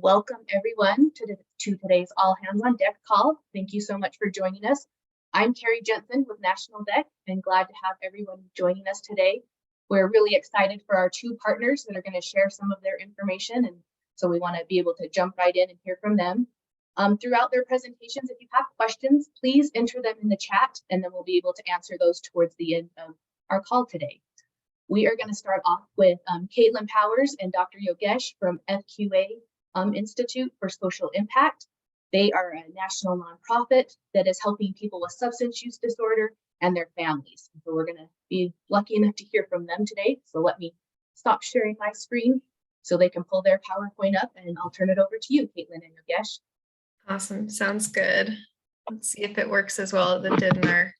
Welcome everyone to today's All Hands on Deck call. Thank you so much for joining us. I'm Carrie Jensen with National DEC and glad to have everyone joining us today. We're really excited for our two partners that are going to share some of their information, and so we want to be able to jump right in and hear from them. Throughout their presentations, if you have questions, please enter them in the chat and then we'll be able to answer those towards the end of our call today. We are going to start off with Caitlin Powers and Dr. Yogesh from FQA Institute for Social Impact. They are a national nonprofit that is helping people with substance use disorder and their families. So we're going to be lucky enough to hear from them today. So let me stop sharing my screen so they can pull their PowerPoint up, and I'll turn it over to you, Caitlin and Yogesh. Awesome. Sounds good. Let's see if it works as well as it did in our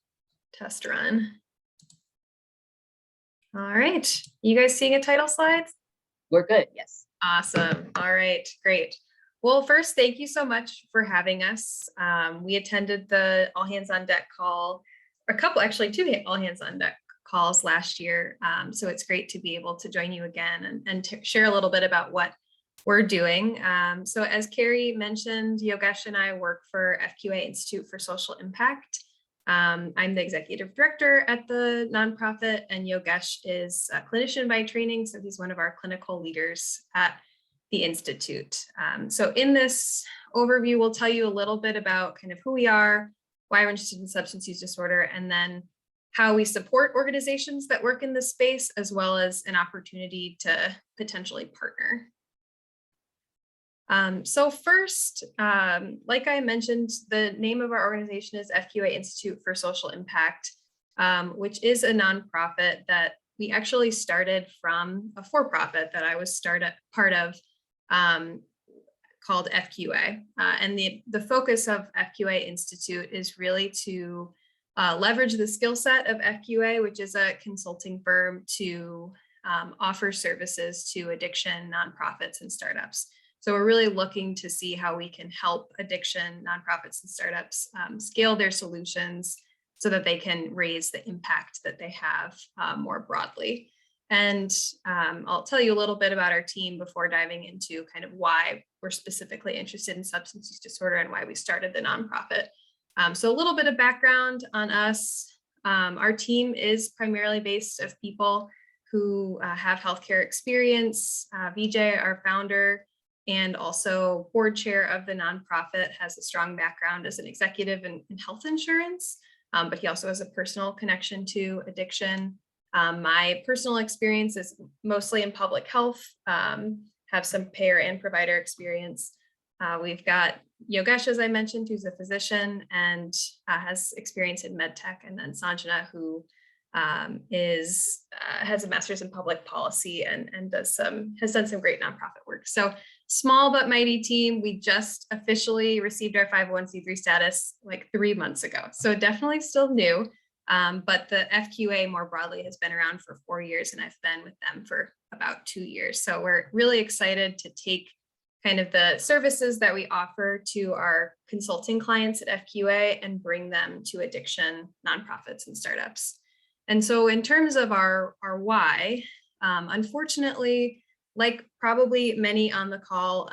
test run. All right. You guys seeing a title slides? We're good. Yes. Awesome. All right. Great. Well, first, thank you so much for having us. We attended the All Hands on Deck call, two All Hands on Deck calls last year. So it's great to be able to join you again and to share a little bit about what we're doing. So as Carrie mentioned, Yogesh and I work for FQA Institute for Social Impact. I'm the executive director at the nonprofit, and Yogesh is a clinician by training. So he's one of our clinical leaders at the Institute. So in this overview, we'll tell you a little bit about kind of who we are, why we're interested in substance use disorder, and then how we support organizations that work in this space, as well as an opportunity to potentially partner. So first, like I mentioned, the name of our organization is FQA Institute for Social Impact, which is a nonprofit that we actually started from a for-profit that I was part of called FQA. And the focus of FQA Institute is really to leverage the skill set of FQA, which is a consulting firm, to offer services to addiction nonprofits and startups. So we're really looking to see how we can help addiction nonprofits and startups scale their solutions so that they can raise the impact that they have more broadly. And I'll tell you a little bit about our team before diving into kind of why we're specifically interested in substance use disorder and why we started the nonprofit. So a little bit of background on us. Our team is primarily based of people who have healthcare experience. Vijay, our founder, and also board chair of the nonprofit, has a strong background as an executive in health insurance, but he also has a personal connection to addiction. My personal experience is mostly in public health, have some payer and provider experience. We've got Yogesh, as I mentioned, who's a physician and has experience in med tech, and then Sanjana, who has a master's in public policy and has done some great nonprofit work. So small but mighty team. We just officially received our 501c3 status like 3 months ago. So definitely still new, but the FQA more broadly has been around for 4 years, and I've been with them for about 2 years. So we're really excited to take kind of the services that we offer to our consulting clients at FQA and bring them to addiction nonprofits and startups. And so in terms of our why, unfortunately, like probably many on the call,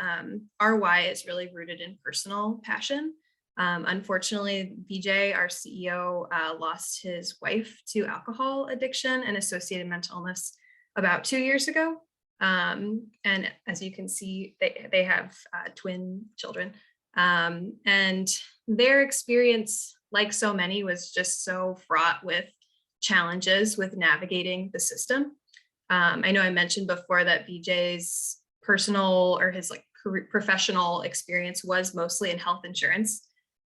our why is really rooted in personal passion. Unfortunately, Vijay, our CEO, lost his wife to alcohol addiction and associated mental illness about 2 years ago. And as you can see, they have twin children. And their experience, like so many, was just so fraught with challenges with navigating the system. I know I mentioned before that Vijay's personal or his professional experience was mostly in health insurance.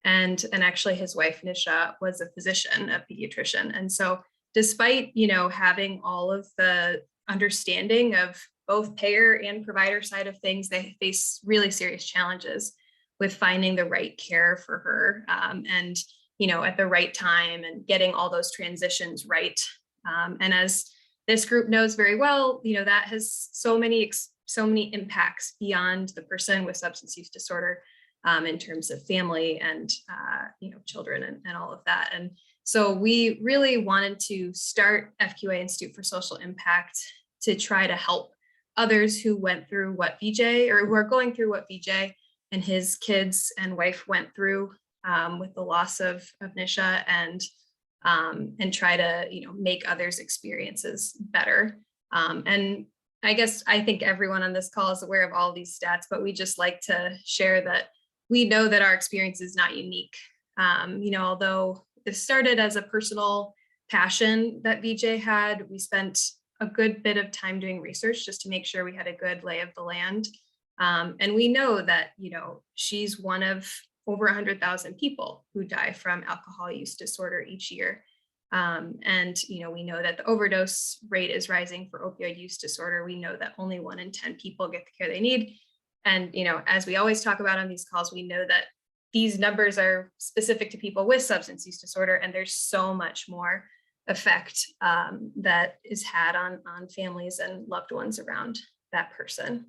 And actually his wife, Nisha, was a physician, a pediatrician. And so despite, having all of the understanding of both payer and provider side of things, they face really serious challenges with finding the right care for her and, at the right time and getting all those transitions right. And as this group knows very well, that has so many impacts beyond the person with substance use disorder in terms of family and, children and all of that. And so we really wanted to start FQA Institute for Social Impact to try to help others who went through what VJ, or who are going through what VJ and his kids and wife went through with the loss of Nisha, and try to, make others' experiences better. And I think everyone on this call is aware of all these stats, but we just like to share that we know that our experience is not unique. Although this started as a personal passion that VJ had, we spent a good bit of time doing research just to make sure we had a good lay of the land. And we know that, she's one of over 100,000 people who die from alcohol use disorder each year. And we know that the overdose rate is rising for opioid use disorder. We know that only 1 in 10 people get the care they need. And, as we always talk about on these calls, we know that these numbers are specific to people with substance use disorder, and there's so much more effect that is had on families and loved ones around that person.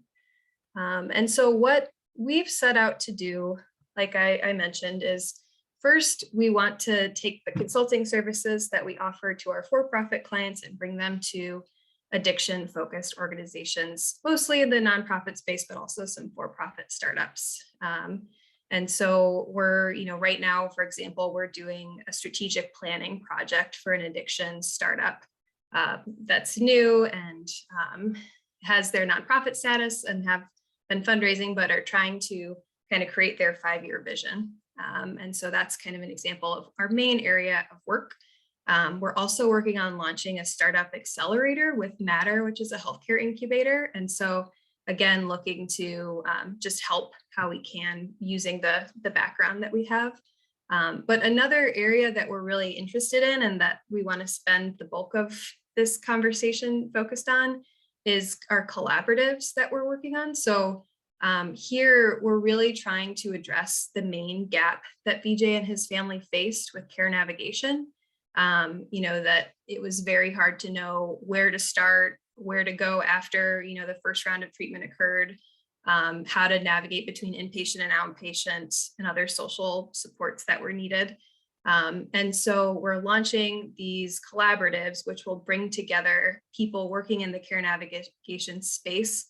And so what we've set out to do, like I mentioned, is first, we want to take the consulting services that we offer to our for-profit clients and bring them to addiction-focused organizations, mostly in the nonprofit space, but also some for-profit startups. And so we're, right now, for example, we're doing a strategic planning project for an addiction startup that's new and has their nonprofit status and have been fundraising, but are trying to kind of create their 5-year vision. And so that's kind of an example of our main area of work. We're also working on launching a startup accelerator with Matter, which is a healthcare incubator. And so again, looking to just help how we can using the background that we have. But another area that we're really interested in and that we want to spend the bulk of this conversation focused on is our collaboratives that we're working on. So here we're really trying to address the main gap that VJ and his family faced with care navigation. That it was very hard to know where to start, where to go after, the first round of treatment occurred, how to navigate between inpatient and outpatient and other social supports that were needed. And so we're launching these collaboratives, which will bring together people working in the care navigation space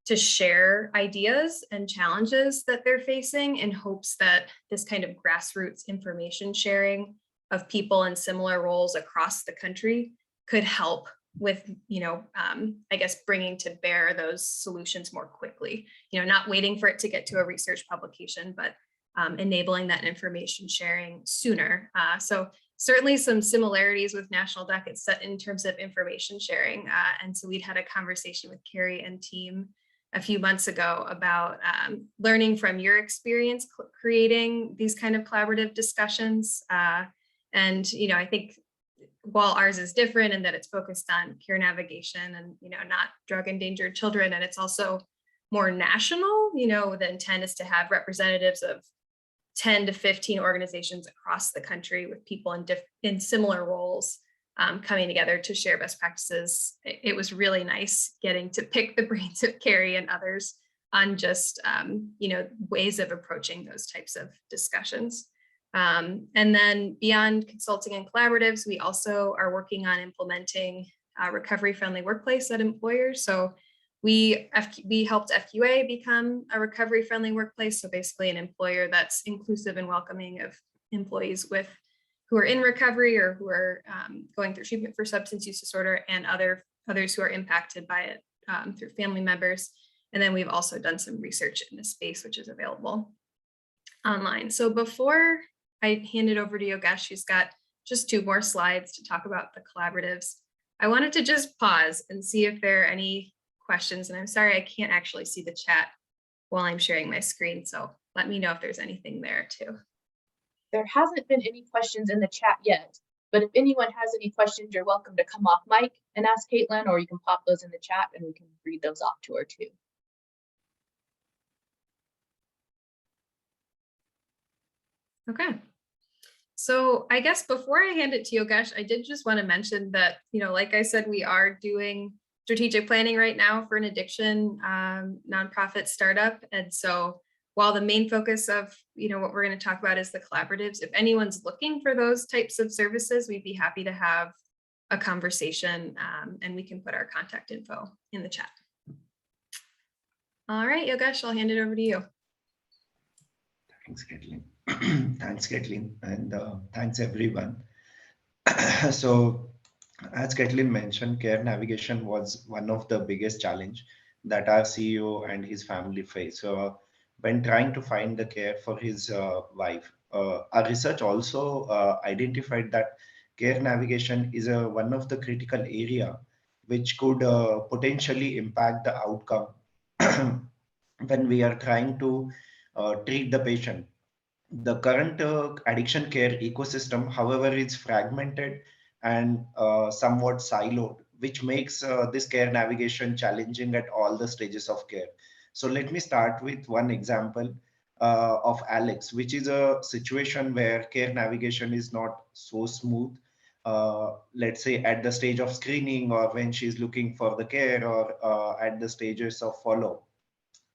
to share ideas and challenges that they're facing, in hopes that this kind of grassroots information sharing of people in similar roles across the country could help with, bringing to bear those solutions more quickly, not waiting for it to get to a research publication, but enabling that information sharing sooner. So certainly some similarities with National DEC it's set in terms of information sharing. And so we'd had a conversation with Carrie and team a few months ago about learning from your experience creating these kind of collaborative discussions. And, I think while ours is different in that it's focused on care navigation and, not drug endangered children, and it's also more national, the intent is to have representatives of 10 to 15 organizations across the country with people in similar roles coming together to share best practices. It was really nice getting to pick the brains of Carrie and others on just, ways of approaching those types of discussions. And then beyond consulting and collaboratives, we also are working on implementing a recovery-friendly workplace at employers. So we helped FQA become a recovery-friendly workplace. So basically an employer that's inclusive and welcoming of employees who are in recovery or who are going through treatment for substance use disorder, and others who are impacted by it through family members. And then we've also done some research in this space, which is available online. So before I hand it over to Yogesh, who's got just 2 more slides to talk about the collaboratives, I wanted to just pause and see if there are any questions. And I'm sorry, I can't actually see the chat while I'm sharing my screen. So let me know if there's anything there too. There hasn't been any questions in the chat yet, but if anyone has any questions, you're welcome to come off mic and ask Caitlin, or you can pop those in the chat and we can read those off to her too. Okay. So I guess before I hand it to Yogesh, I did just want to mention that, like I said, we are doing strategic planning right now for an addiction nonprofit startup. And so while the main focus of, what we're going to talk about is the collaboratives, if anyone's looking for those types of services, we'd be happy to have a conversation and we can put our contact info in the chat. All right, Yogesh, I'll hand it over to you. Thanks, Kathleen. Thanks, Kathleen, and thanks everyone. So, as Kathleen mentioned, care navigation was one of the biggest challenge that our CEO and his family face when trying to find the care for his wife. Our research also identified that care navigation is one of the critical area which could potentially impact the outcome when we are trying to treat the patient. The current addiction care ecosystem, however, is fragmented and somewhat siloed, which makes this care navigation challenging at all the stages of care. So let me start with one example of Alex, which is a situation where care navigation is not so smooth. Let's say at the stage of screening, or when she's looking for the care, or at the stages of follow.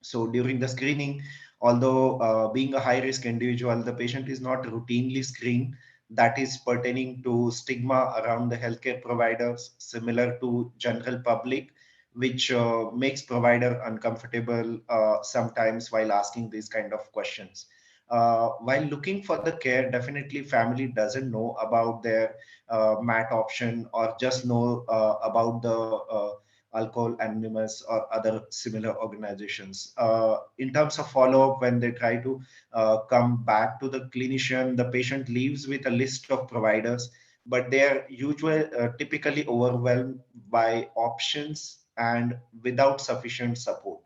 So during the screening, although being a high risk individual, the patient is not routinely screened. That is pertaining to stigma around the healthcare providers, similar to general public, which makes provider uncomfortable sometimes while asking these kind of questions. While looking for the care, definitely family doesn't know about their MAT option, or just know about the Alcohol Anonymous or other similar organizations. In terms of follow-up, when they try to come back to the clinician, the patient leaves with a list of providers, but they are usually typically overwhelmed by options and without sufficient support.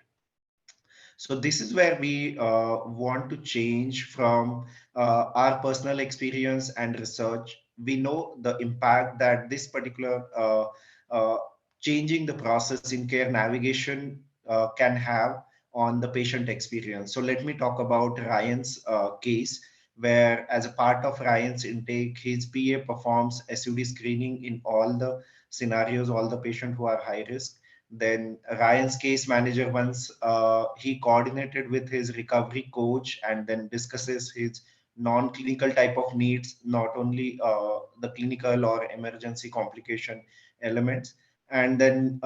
So this is where we want to change from our personal experience and research. We know the impact that this particular uh, changing the process in care navigation can have on the patient experience. So let me talk about Ryan's case, where as a part of Ryan's intake, his PA performs SUD screening in all the scenarios, all the patients who are high risk. Then Ryan's case manager, once he coordinated with his recovery coach and then discusses his non-clinical type of needs, not only the clinical or emergency complication elements, and then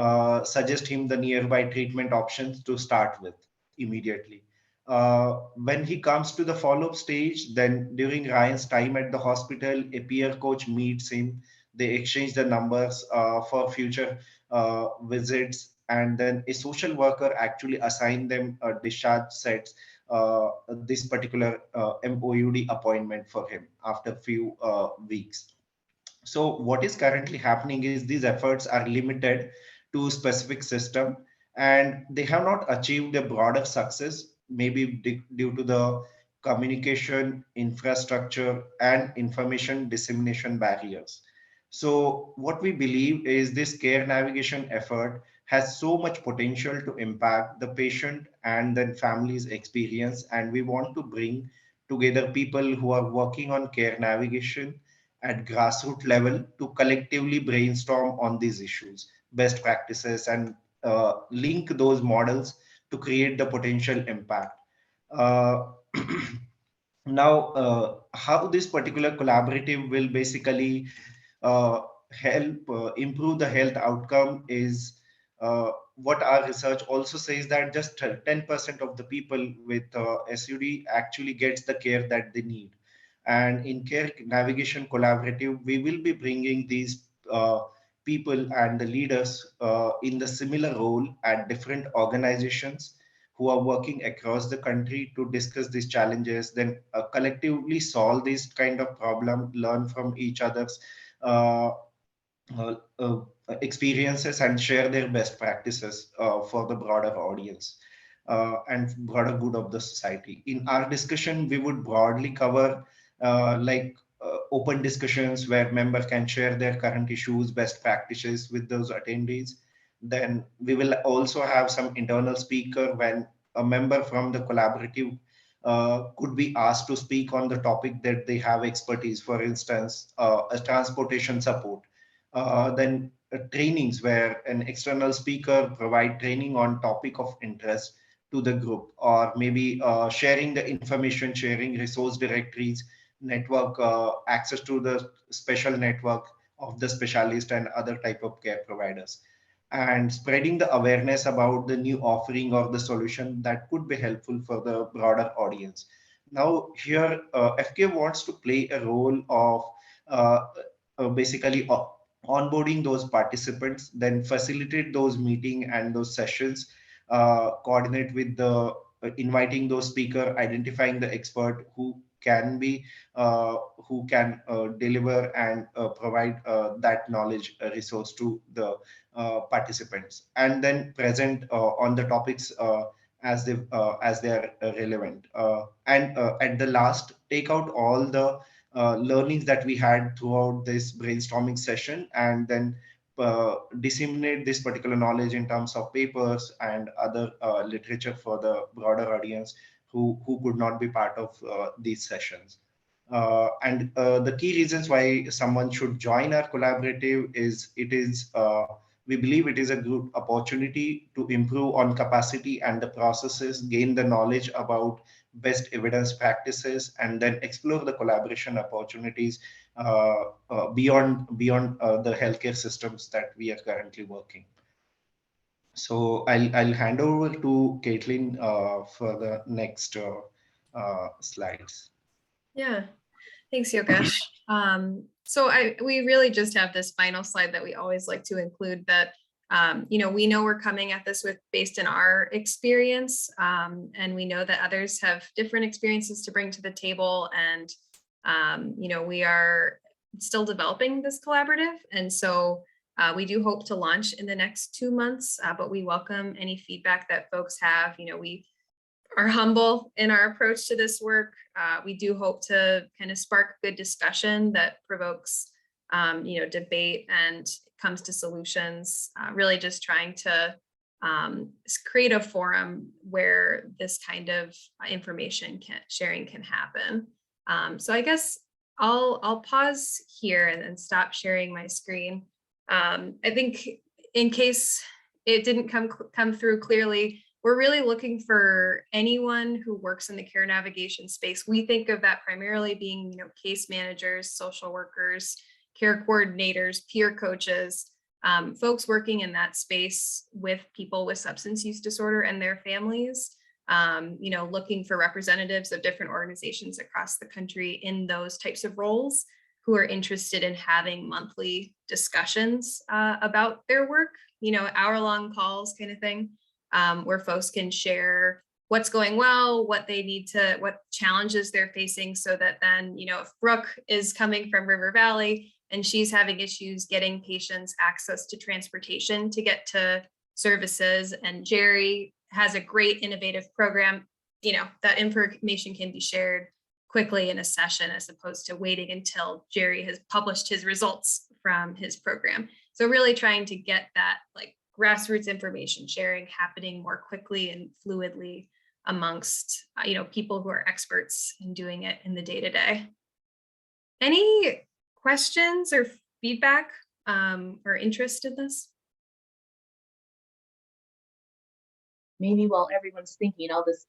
suggest him the nearby treatment options to start with immediately. When he comes to the follow-up stage, then during Ryan's time at the hospital, a peer coach meets him. They exchange the numbers for future visits, and then a social worker actually assigned them a discharge sets this particular MOUD appointment for him after few weeks. So what is currently happening is these efforts are limited to specific system, and they have not achieved a broader success, maybe due to the communication infrastructure and information dissemination barriers. So what we believe is this care navigation effort has so much potential to impact the patient and then family's experience, and we want to bring together people who are working on care navigation at grassroots level to collectively brainstorm on these issues, best practices, and link those models to create the potential impact. Uh, now, how this particular collaborative will basically help improve the health outcome is what our research also says, that just 10% of the people with SUD actually gets the care that they need. And in care navigation collaborative, we will be bringing these people and the leaders in the similar role at different organizations who are working across the country to discuss these challenges, then collectively solve this kind of problem, learn from each other's uh, uh, uh, experiences, and share their best practices for the broader audience and broader good of the society. In our discussion, we would broadly cover open discussions where members can share their current issues, best practices with those attendees. Then we will also have some internal speaker when a member from the collaborative could be asked to speak on the topic that they have expertise, for instance, a transportation support. Then trainings where an external speaker provide training on topic of interest to the group, or maybe sharing the information, sharing resource directories, network access to the special network of the specialist and other type of care providers. and spreading the awareness about the new offering or the solution that could be helpful for the broader audience. Now here, FQA wants to play a role of uh, basically onboarding those participants, then facilitate those meeting and those sessions, coordinate with the inviting those speaker, identifying the expert who can be who can deliver and provide that knowledge resource to the participants, and then present on the topics as they are relevant. And at the last, take out all the learnings that we had throughout this brainstorming session, and then disseminate this particular knowledge in terms of papers and other literature for the broader audience who could not be part of these sessions. And the key reasons why someone should join our collaborative is we believe it is a good opportunity to improve on capacity and the processes, gain the knowledge about best evidence practices, and then explore the collaboration opportunities beyond the healthcare systems that we are currently working. So I'll hand over to Caitlin for the next slides. Yeah, thanks, Yogesh. So we really just have this final slide that we always like to include that, we know we're coming at this based in our experience, and we know that others have different experiences to bring to the table. And, we are still developing this collaborative. And so we do hope to launch in the next 2 months, but we welcome any feedback that folks have. We are humble in our approach to this work. We do hope to kind of spark good discussion that provokes, debate and comes to solutions, really just trying to create a forum where this kind of information sharing can happen. So I guess I'll pause here and stop sharing my screen. I think in case it didn't come through clearly, we're really looking for anyone who works in the care navigation space. We think of that primarily being, case managers, social workers, care coordinators, peer coaches, folks working in that space with people with substance use disorder and their families, looking for representatives of different organizations across the country in those types of roles who are interested in having monthly discussions about their work, hour-long calls kind of thing. Where folks can share what's going well, what challenges they're facing, so that then, if Brooke is coming from RiverValley and she's having issues getting patients access to transportation to get to services, and Jerry has a great innovative program, that information can be shared quickly in a session as opposed to waiting until Jerry has published his results from his program. So really trying to get that grassroots information sharing happening more quickly and fluidly amongst people who are experts in doing it in the day-to-day. Any questions or feedback or interest in this? Maybe while everyone's thinking, I'll just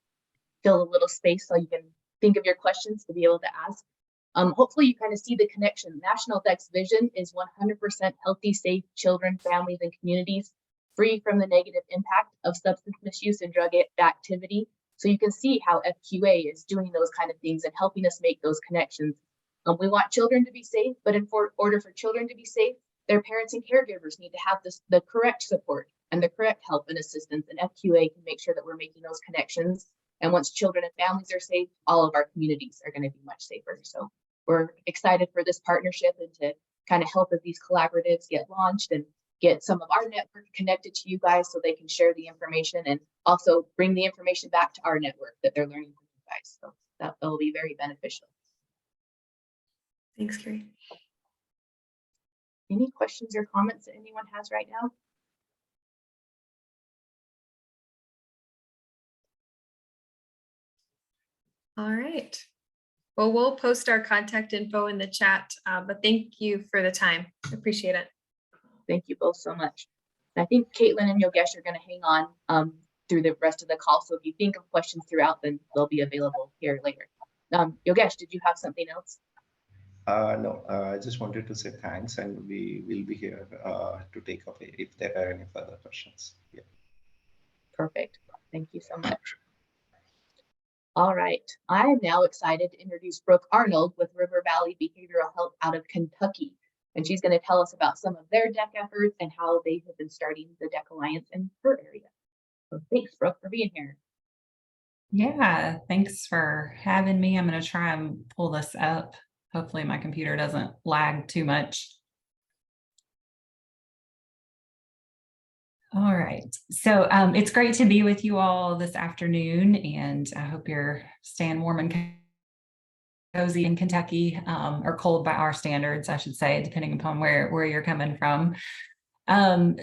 fill a little space so you can think of your questions to be able to ask. Hopefully you kind of see the connection. National DEC's vision is 100% healthy, safe children, families, and communities, free from the negative impact of substance misuse and drug activity. So you can see how FQA is doing those kind of things and helping us make those connections. We want children to be safe, but in order for children to be safe, their parents and caregivers need to have the correct support and the correct help and assistance, and FQA can make sure that we're making those connections. And once children and families are safe, all of our communities are going to be much safer. So we're excited for this partnership and to kind of help as these collaboratives get launched and get some of our network connected to you guys so they can share the information and also bring the information back to our network that they're learning from you guys. So that will be very beneficial. Thanks, Carrie. Any questions or comments that anyone has right now? All right. Well, we'll post our contact info in the chat, but thank you for the time. Appreciate it. Thank you both so much. I think Caitlin and Yogesh are going to hang on through the rest of the call. So if you think of questions throughout, then they'll be available here later. Yogesh, did you have something else? No, I just wanted to say thanks, and we will be here to take away if there are any further questions. Yeah. Perfect. Thank you so much. All right. I am now excited to introduce Brooke Arnold with RiverValley Behavioral Health out of Kentucky. And she's going to tell us about some of their DEC efforts and how they have been starting the DEC Alliance in her area. So thanks, Brooke, for being here. Yeah, thanks for having me. I'm going to try and pull this up. Hopefully my computer doesn't lag too much. All right, so it's great to be with you all this afternoon, and I hope you're staying warm and cozy in Kentucky, or cold by our standards, I should say, depending upon where you're coming from.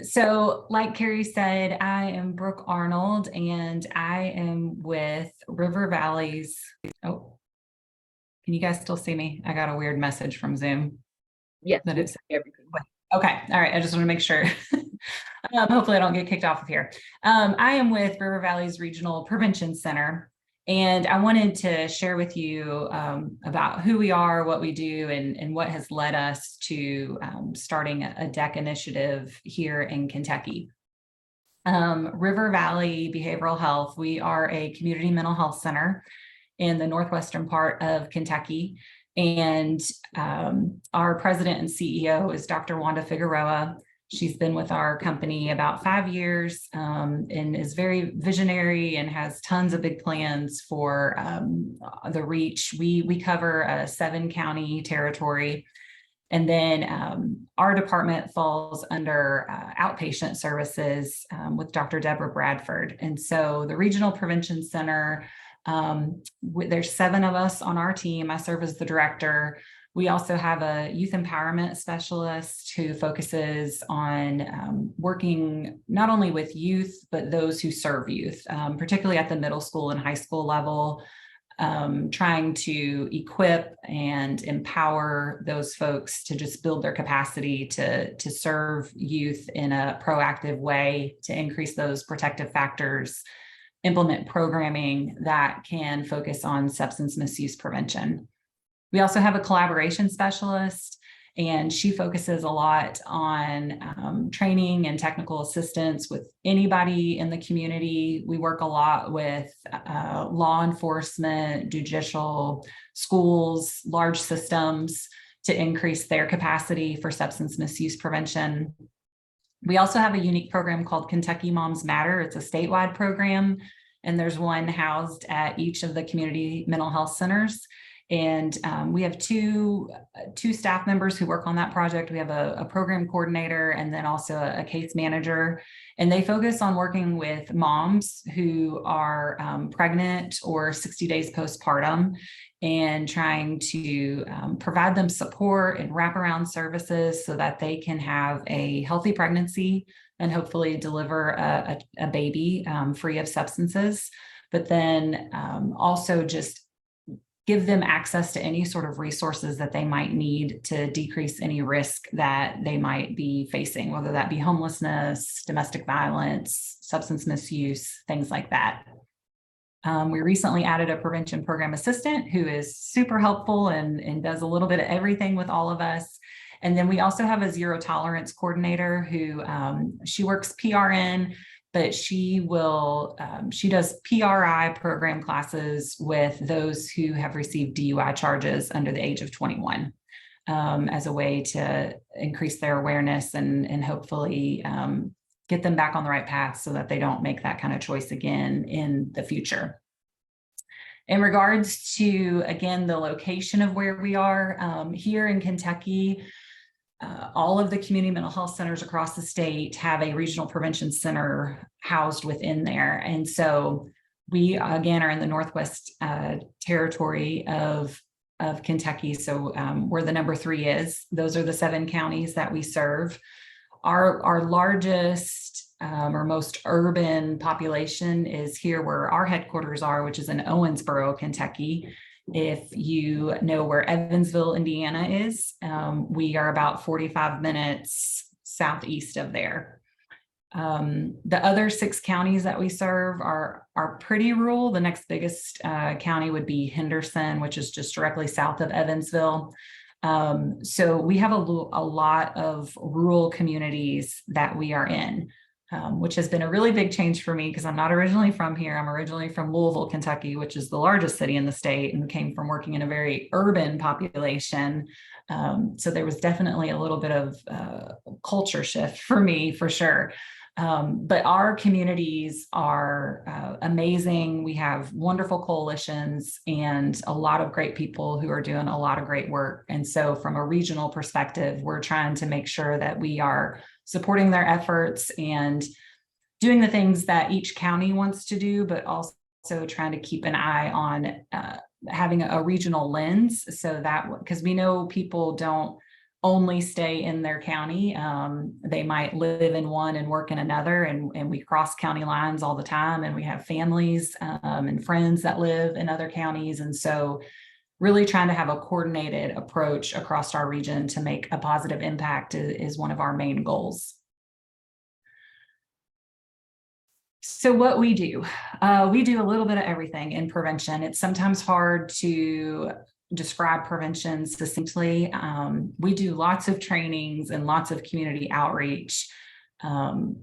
So like Carrie said, I am Brooke Arnold, and I am with RiverValley's. Oh, can you guys still see me? I got a weird message from Zoom. Yes, that it's everything. Okay, all right. I just want to make sure. Hopefully I don't get kicked off of here. I am with RiverValley's Regional Prevention Center, and I wanted to share with you about who we are, what we do, and what has led us to starting a DEC initiative here in Kentucky. RiverValley Behavioral Health, we are a community mental health center in the northwestern part of Kentucky. And our president and CEO is Dr. Wanda Figueroa. She's been with our company about 5 years and is very visionary and has tons of big plans for the reach. We cover a 7-county territory. And then our department falls under outpatient services with Dr. Deborah Bradford. And so the Regional Prevention Center, there's 7 of us on our team. I serve as the director. We also have a youth empowerment specialist who focuses on working not only with youth, but those who serve youth, particularly at the middle school and high school level, trying to equip and empower those folks to just build their capacity to serve youth in a proactive way, to increase those protective factors, implement programming that can focus on substance misuse prevention. We also have a collaboration specialist, and she focuses a lot on training and technical assistance with anybody in the community. We work a lot with law enforcement, judicial, schools, large systems to increase their capacity for substance misuse prevention. We also have a unique program called Kentucky Moms Matter. It's a statewide program, and there's one housed at each of the community mental health centers. And we have two staff members who work on that project. We have a program coordinator and then also a case manager. And they focus on working with moms who are pregnant or 60 days postpartum, and trying to provide them support and wraparound services so that they can have a healthy pregnancy and hopefully deliver a baby free of substances. But then also just give them access to any sort of resources that they might need to decrease any risk that they might be facing, whether that be homelessness, domestic violence, substance misuse, things like that. We recently added a prevention program assistant who is super helpful and does a little bit of everything with all of us. And then we also have a zero tolerance coordinator who she works PRN, but she does PRI program classes with those who have received DUI charges under the age of 21 as a way to increase their awareness and hopefully get them back on the right path so that they don't make that kind of choice again in the future. In regards to, again, the location of where we are here in Kentucky, all of the community mental health centers across the state have a regional prevention center housed within there. And so we, again, are in the Northwest territory of Kentucky. So where the number 3 is, those are the 7 counties that we serve. Our largest or most urban population is here where our headquarters are, which is in Owensboro, Kentucky. If you know where Evansville, Indiana is, we are about 45 minutes southeast of there. The other 6 counties that we serve are pretty rural. The next biggest county would be Henderson, which is just directly south of Evansville. So we have a lot of rural communities that we are in, which has been a really big change for me because I'm not originally from here. I'm originally from Louisville, Kentucky, which is the largest city in the state, and came from working in a very urban population. So there was definitely a little bit of culture shift for me, for sure. But our communities are amazing. We have wonderful coalitions and a lot of great people who are doing a lot of great work. And so from a regional perspective, we're trying to make sure that we are supporting their efforts and doing the things that each county wants to do, but also trying to keep an eye on having a regional lens, so that, because we know people don't only stay in their county. They might live in one and work in another, and we cross county lines all the time, and we have families and friends that live in other counties. And so really trying to have a coordinated approach across our region to make a positive impact is one of our main goals. So what we do a little bit of everything in prevention. It's sometimes hard to describe prevention succinctly. We do lots of trainings and lots of community outreach.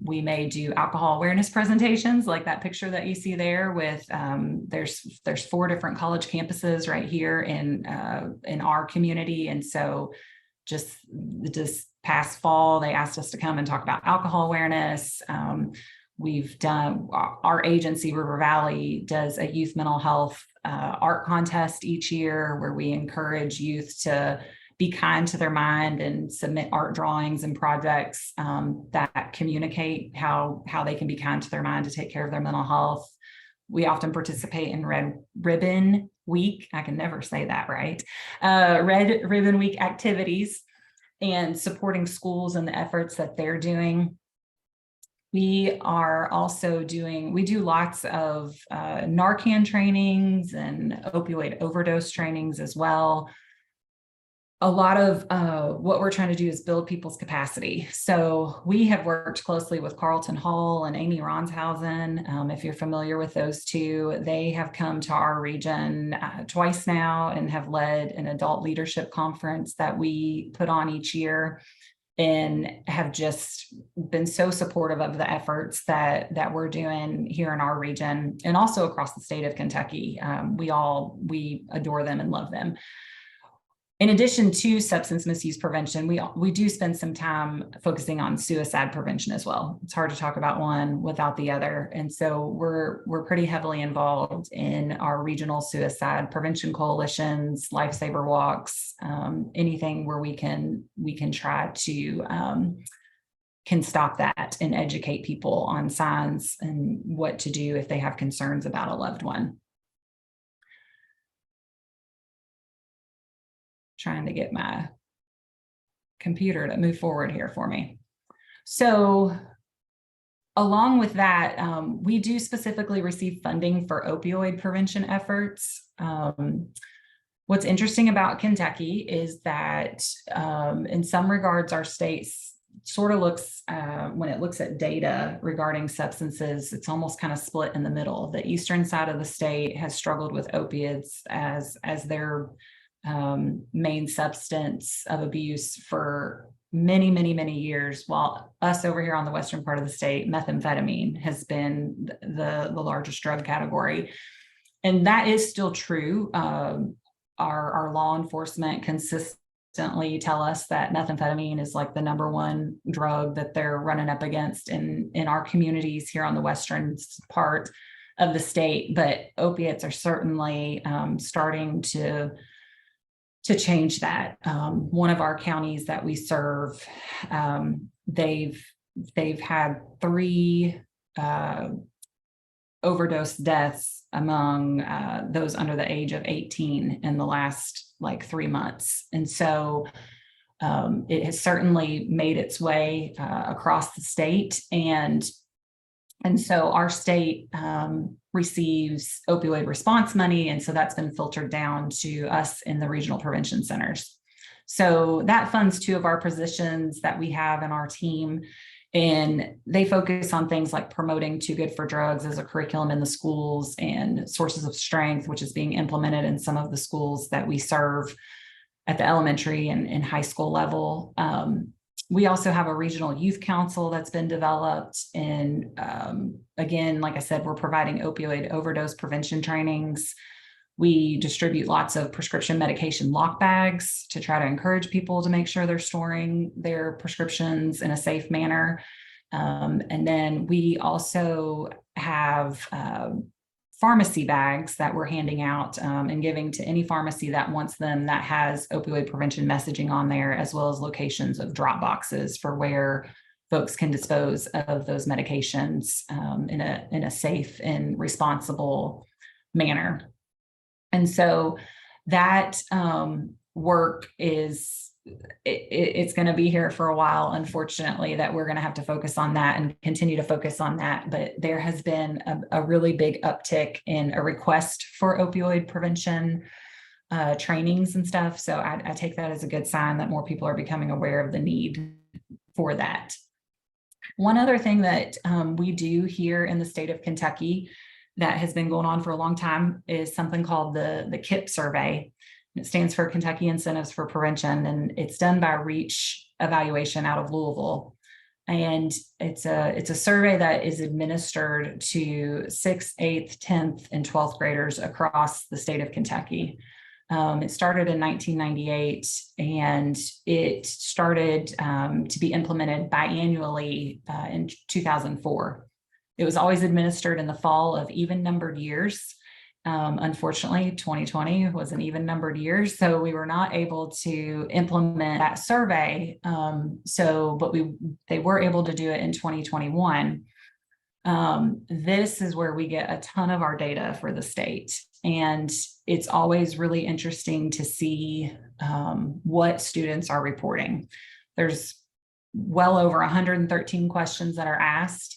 We may do alcohol awareness presentations, like that picture that you see there with, there's 4 different college campuses right here in our community. And so just past fall, they asked us to come and talk about alcohol awareness. We've done, our agency, RiverValley, does a youth mental health art contest each year, where we encourage youth to be kind to their mind and submit art drawings and projects that communicate how they can be kind to their mind to take care of their mental health. We often participate in Red Ribbon Week. I can never say that right. Red Ribbon Week activities and supporting schools and the efforts that they're doing. We are also we do lots of Narcan trainings and opioid overdose trainings as well. A lot of what we're trying to do is build people's capacity. So we have worked closely with Carlton Hall and Amy Ronshausen. If you're familiar with those two, they have come to our region twice now and have led an adult leadership conference that we put on each year, and have just been so supportive of the efforts that we're doing here in our region and also across the state of Kentucky. We adore them and love them. In addition to substance misuse prevention, we do spend some time focusing on suicide prevention as well. It's hard to talk about one without the other. And so we're pretty heavily involved in our regional suicide prevention coalitions, lifesaver walks, anything where we can try to can stop that and educate people on signs and what to do if they have concerns about a loved one. Trying to get my computer to move forward here for me. So along with that, we do specifically receive funding for opioid prevention efforts. What's interesting about Kentucky is that in some regards, our state sort of looks, when it looks at data regarding substances, it's almost kind of split in the middle. The eastern side of the state has struggled with opiates as their main substance of abuse for many years, while us over here on the western part of the state, methamphetamine has been the largest drug category. And that is still true. Our law enforcement consistently tell us that methamphetamine is like the #1 drug that they're running up against in our communities here on the western part of the state. But opiates are certainly starting to change that. One of our counties that we serve, they've had 3 overdose deaths among those under the age of 18 in the last 3 months. And so it has certainly made its way across the state. And so our state receives opioid response money. And so that's been filtered down to us in the regional prevention centers. So that funds 2 of our positions that we have in our team. And they focus on things like promoting Too Good for Drugs as a curriculum in the schools, and Sources of Strength, which is being implemented in some of the schools that we serve, at the elementary and high school level. We also have a regional youth council that's been developed. And again, like I said, we're providing opioid overdose prevention trainings. We distribute lots of prescription medication lock bags to try to encourage people to make sure they're storing their prescriptions in a safe manner. And then we also have pharmacy bags that we're handing out and giving to any pharmacy that wants them that has opioid prevention messaging on there, as well as locations of drop boxes for where folks can dispose of those medications in a safe and responsible manner. And so that work it's going to be here for a while, unfortunately, that we're going to have to focus on that and continue to focus on that. But there has been a really big uptick in a request for opioid prevention trainings and stuff. So I take that as a good sign that more people are becoming aware of the need for that. One other thing that we do here in the state of Kentucky that has been going on for a long time is something called the KIP survey. It stands for Kentucky Incentives for Prevention, and it's done by Reach Evaluation out of Louisville. And it's a survey that is administered to 6th, 8th, 10th, and 12th graders across the state of Kentucky. It started in 1998, and it started to be implemented biannually in 2004. It was always administered in the fall of even-numbered years. Unfortunately, 2020 was an even-numbered year, so we were not able to implement that survey. But they were able to do it in 2021. This is where we get a ton of our data for the state, and it's always really interesting to see what students are reporting. There's well over 113 questions that are asked.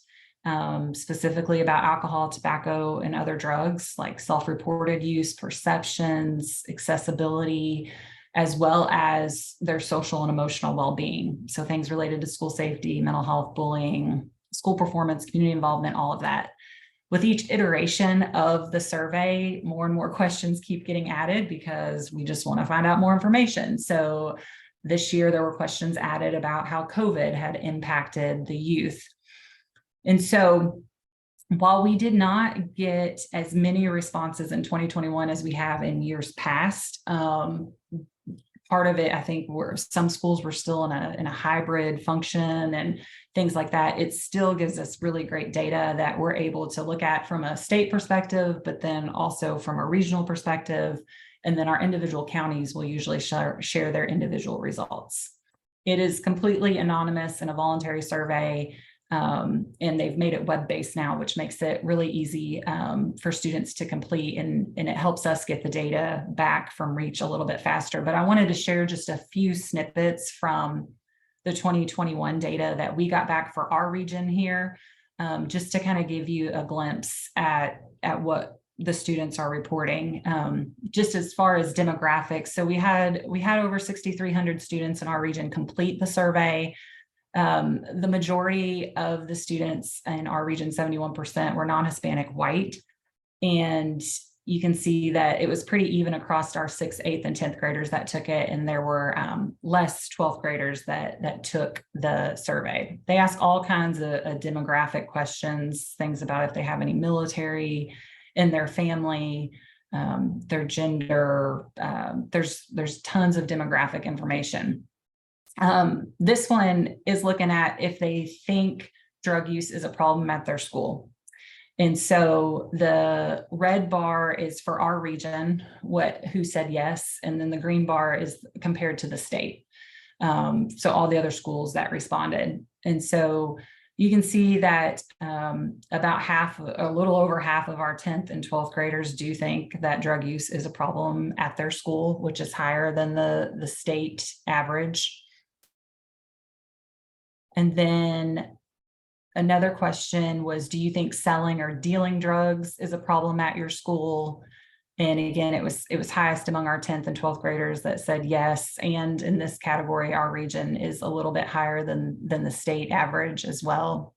Specifically about alcohol, tobacco, and other drugs, like self-reported use, perceptions, accessibility, as well as their social and emotional well-being. So things related to school safety, mental health, bullying, school performance, community involvement, all of that. With each iteration of the survey, more and more questions keep getting added because we just want to find out more information. So this year there were questions added about how COVID had impacted the youth. And so while we did not get as many responses in 2021 as we have in years past, part of it, I think, some schools were still in a hybrid function and things like that. It still gives us really great data that we're able to look at from a state perspective, but then also from a regional perspective. And then our individual counties will usually share their individual results. It is completely anonymous and a voluntary survey. And they've made it web-based now, which makes it really easy for students to complete, and it helps us get the data back from Reach a little bit faster. But I wanted to share just a few snippets from the 2021 data that we got back for our region here, just to kind of give you a glimpse at what the students are reporting. Just as far as demographics, so we had over 6,300 students in our region complete the survey. The majority of the students in our region, 71%, were non-Hispanic white. And you can see that it was pretty even across our 6th, 8th, and 10th graders that took it. And there were less 12th graders that took the survey. They ask all kinds of demographic questions, things about if they have any military in their family, their gender. There's tons of demographic information. This one is looking at if they think drug use is a problem at their school. And so the red bar is for our region, who said yes, and then the green bar is compared to the state. So all the other schools that responded. And so you can see that about a little over half of our 10th and 12th graders do think that drug use is a problem at their school, which is higher than the state average. And then another question was, do you think selling or dealing drugs is a problem at your school? And again, it was highest among our 10th and 12th graders that said yes. And in this category, our region is a little bit higher than the state average as well.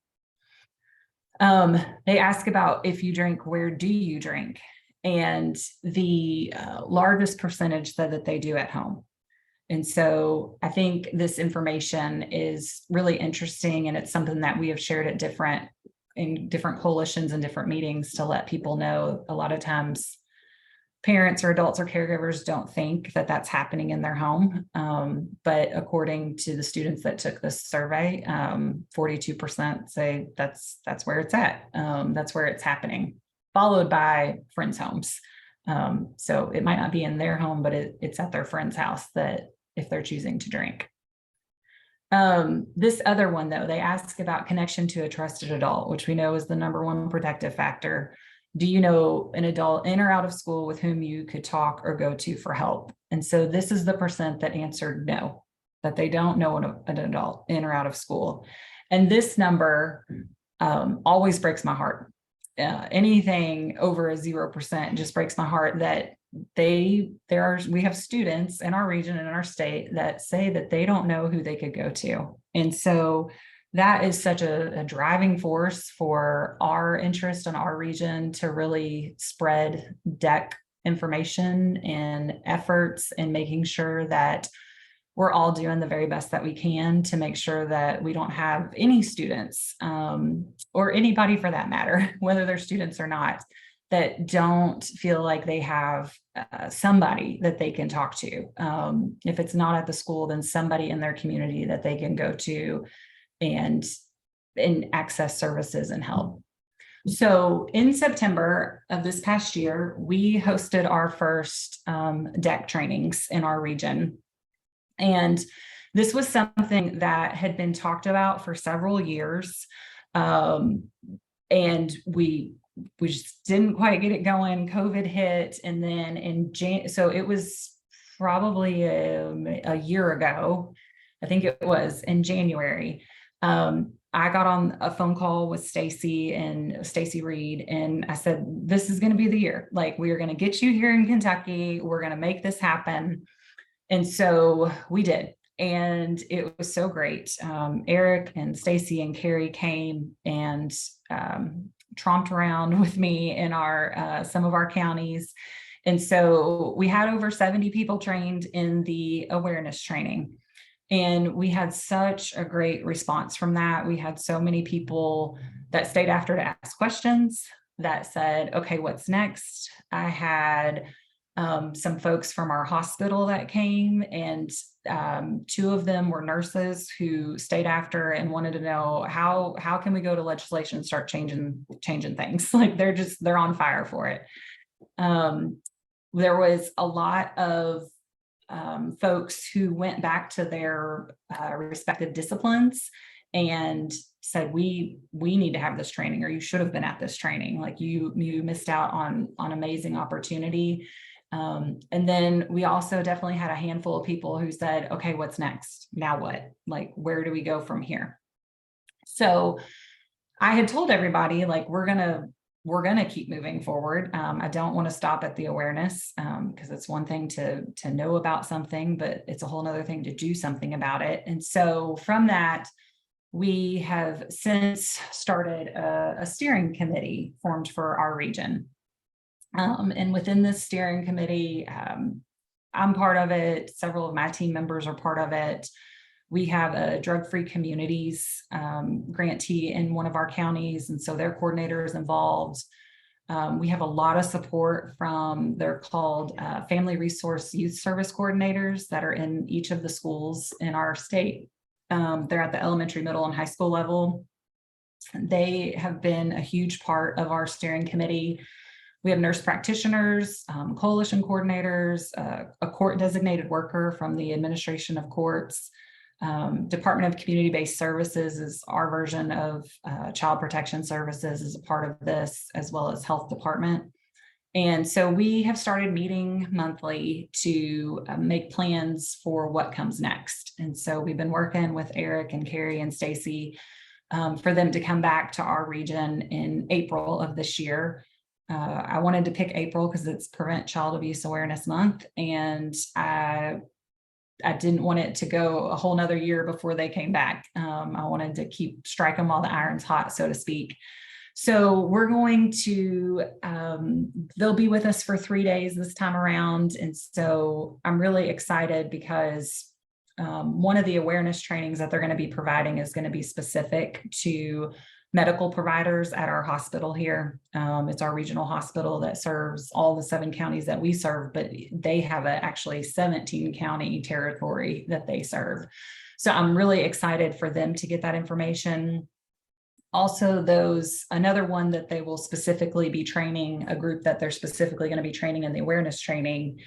They ask about if you drink, where do you drink? And the largest percentage said that they do at home. And so I think this information is really interesting, and it's something that we have shared at in different coalitions and different meetings to let people know. A lot of times parents or adults or caregivers don't think that that's happening in their home. But according to the students that took this survey, 42% say that's where it's at. That's where it's happening, followed by friends' homes. So it might not be in their home, but it's at their friend's house that if they're choosing to drink. This other one, though, they ask about connection to a trusted adult, which we know is the #1 protective factor. Do you know an adult in or out of school with whom you could talk or go to for help? And so this is the percent that answered no, that they don't know an adult in or out of school. And this number always breaks my heart. Anything over a 0% just breaks my heart that we have students in our region and in our state that say that they don't know who they could go to. And so that is such a driving force for our interest in our region to really spread DEC information and efforts and making sure that we're all doing the very best that we can to make sure that we don't have any students or anybody for that matter, whether they're students or not, that don't feel like they have somebody that they can talk to. If it's not at the school, then somebody in their community that they can go to and access services and help. So in September of this past year, we hosted our first DEC trainings in our region. And this was something that had been talked about for several years. And we just didn't quite get it going. COVID hit. And then so it was probably a year ago, I think it was in January. I got on a phone call with Stacy Reed, and I said, this is going to be the year. Like, we are going to get you here in Kentucky. We're going to make this happen. And so we did. And it was so great. Eric and Stacy and Carrie came and tromped around with me in some of our counties. And so we had over 70 people trained in the awareness training. And we had such a great response from that. We had so many people that stayed after to ask questions, that said, okay, what's next? I had some folks from our hospital that came, and 2 of them were nurses who stayed after and wanted to know how can we go to legislation and start changing things. Like, they're on fire for it. There was a lot of folks who went back to their respective disciplines and said, we need to have this training, or you should have been at this training. Like, you missed out on amazing opportunity. And then we also definitely had a handful of people who said, okay, what's next? Now what? Like, where do we go from here? So I had told everybody, like, we're gonna keep moving forward. I don't want to stop at the awareness, because it's one thing to know about something, but it's a whole nother thing to do something about it. And so from that, we have since started a steering committee formed for our region. And within this steering committee, I'm part of it. Several of my team members are part of it. We have a drug-free communities grantee in one of our counties, and so their coordinator is involved. We have a lot of support from, they're called Family Resource Youth Service coordinators that are in each of the schools in our state. They're at the elementary, middle, and high school level. They have been a huge part of our steering committee. We have nurse practitioners, coalition coordinators, a court designated worker from the administration of courts. Department of Community-Based Services is our version of Child Protection Services is a part of this, as well as Health Department. And so we have started meeting monthly to make plans for what comes next. And so we've been working with Eric and Carrie and Stacy for them to come back to our region in April of this year. I wanted to pick April because it's Prevent Child Abuse Awareness Month, and I didn't want it to go a whole nother year before they came back. I wanted to strike them while the iron's hot, so to speak. So we're going to, they'll be with us for 3 days this time around. And so I'm really excited because one of the awareness trainings that they're going to be providing is going to be specific to medical providers at our hospital here. It's our regional hospital that serves all the 7 counties that we serve, but they have actually 17 county territory that they serve. So I'm really excited for them to get that information. Also, another one that they will specifically be training, a group that they're specifically going to be training in the awareness training,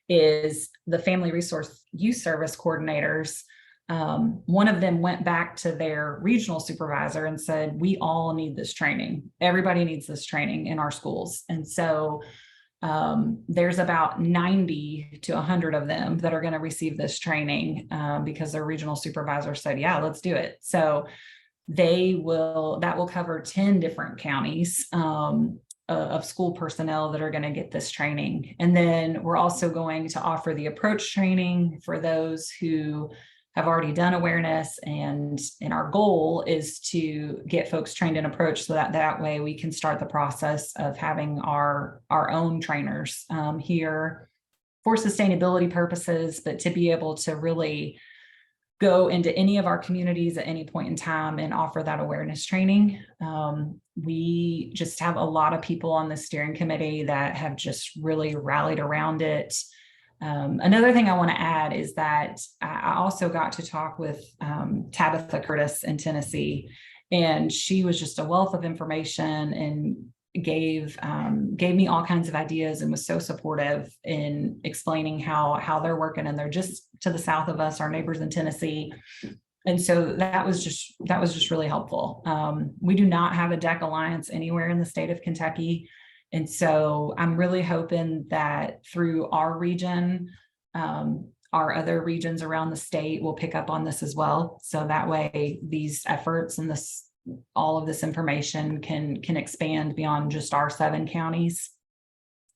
is the Family Resource Youth Service coordinators. One of them went back to their regional supervisor and said, we all need this training. Everybody needs this training in our schools. And so there's about 90 to 100 of them that are going to receive this training because their regional supervisor said, yeah, let's do it. So that will cover 10 different counties of school personnel that are going to get this training. And then we're also going to offer the approach training for those who have already done awareness. And our goal is to get folks trained in approach so that way we can start the process of having our own trainers here for sustainability purposes, but to be able to really go into any of our communities at any point in time and offer that awareness training. We just have a lot of people on the steering committee that have just really rallied around it. Another thing I want to add is that I also got to talk with Tabitha Curtis in Tennessee, and she was just a wealth of information and gave me all kinds of ideas and was so supportive in explaining how they're working. And they're just to the south of us, our neighbors in Tennessee. And so that was just really helpful. We do not have a DEC alliance anywhere in the state of Kentucky. And so I'm really hoping that through our region, our other regions around the state will pick up on this as well. So that way these efforts and all of this information can expand beyond just our 7 counties.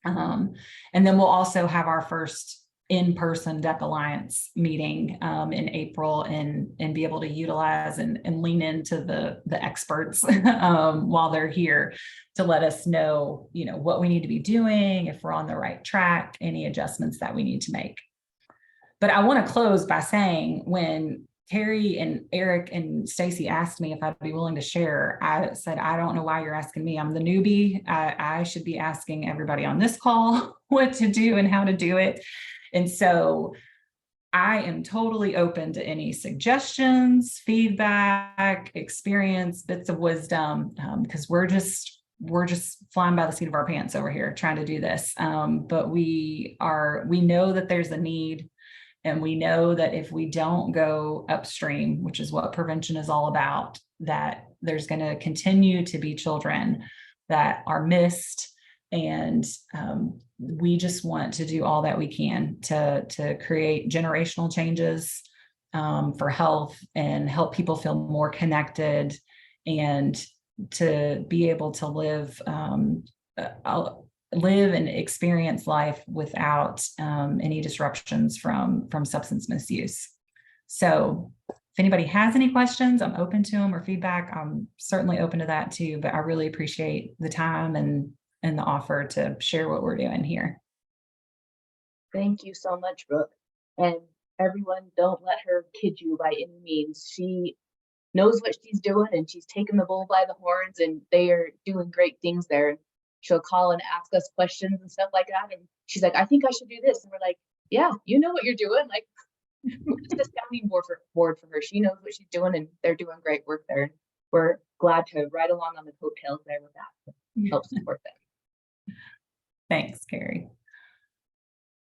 And then we'll also have our first in-person DEC Alliance meeting in April and be able to utilize and lean into the experts while they're here to let us know, what we need to be doing, if we're on the right track, any adjustments that we need to make. But I want to close by saying, when Terry and Eric and Stacy asked me if I'd be willing to share, I said, I don't know why you're asking me. I'm the newbie. I should be asking everybody on this call what to do and how to do it. And so I am totally open to any suggestions, feedback, experience, bits of wisdom, because we're just flying by the seat of our pants over here trying to do this. But we know that there's a need. And we know that if we don't go upstream, which is what prevention is all about, that there's going to continue to be children that are missed. And we just want to do all that we can to create generational changes for health and help people feel more connected and to be able to live and experience life without any disruptions from substance misuse. So if anybody has any questions, I'm open to them, or feedback, I'm certainly open to that too, but I really appreciate the time and the offer to share what we're doing here. Thank you so much, Brooke. And everyone, don't let her kid you by any means. She knows what she's doing and she's taking the bull by the horns, and they are doing great things there. She'll call and ask us questions and stuff like that. And she's like, I think I should do this. And we're like, yeah, you know what you're doing. Like, it's a sounding board for her. She knows what she's doing, and they're doing great work there. We're glad to ride along on the coattails there with that, help support them. Thanks, Carrie.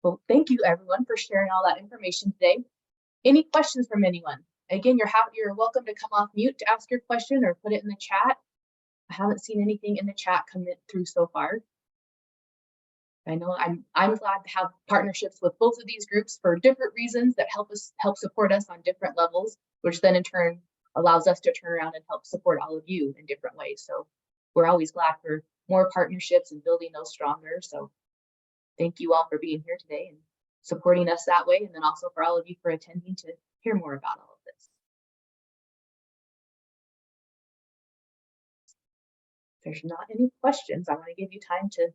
Well, thank you everyone for sharing all that information today. Any questions from anyone? Again, you're welcome to come off mute to ask your question or put it in the chat. I haven't seen anything in the chat come through so far. I know I'm glad to have partnerships with both of these groups for different reasons that help support us on different levels, which then in turn allows us to turn around and help support all of you in different ways. So we're always glad for more partnerships and building those stronger. So thank you all for being here today and supporting us that way, and then also for all of you for attending to hear more about all of this. Is there's not any questions, I want to give you time to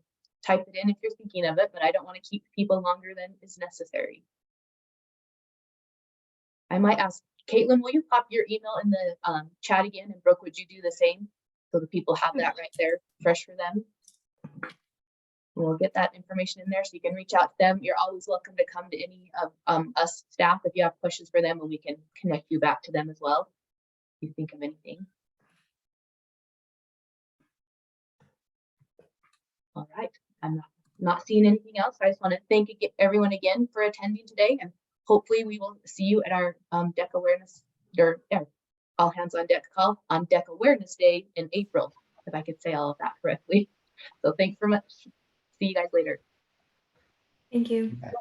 type it in if you're thinking of it, but I don't want to keep people longer than is necessary. I might ask, Caitlin, will you pop your email in the chat again? And Brooke, would you do the same? So the people have that right there, fresh for them. We'll get that information in there so you can reach out to them. You're always welcome to come to any of us staff if you have questions for them, and we can connect you back to them as well if you think of anything. All right, I'm not seeing anything else. I just want to thank everyone again for attending today, and hopefully we will see you at our DEC awareness or all hands on deck call on DEC Awareness Day in April, if I could say all of that correctly. So thanks very much. See you guys later. Thank you. Bye.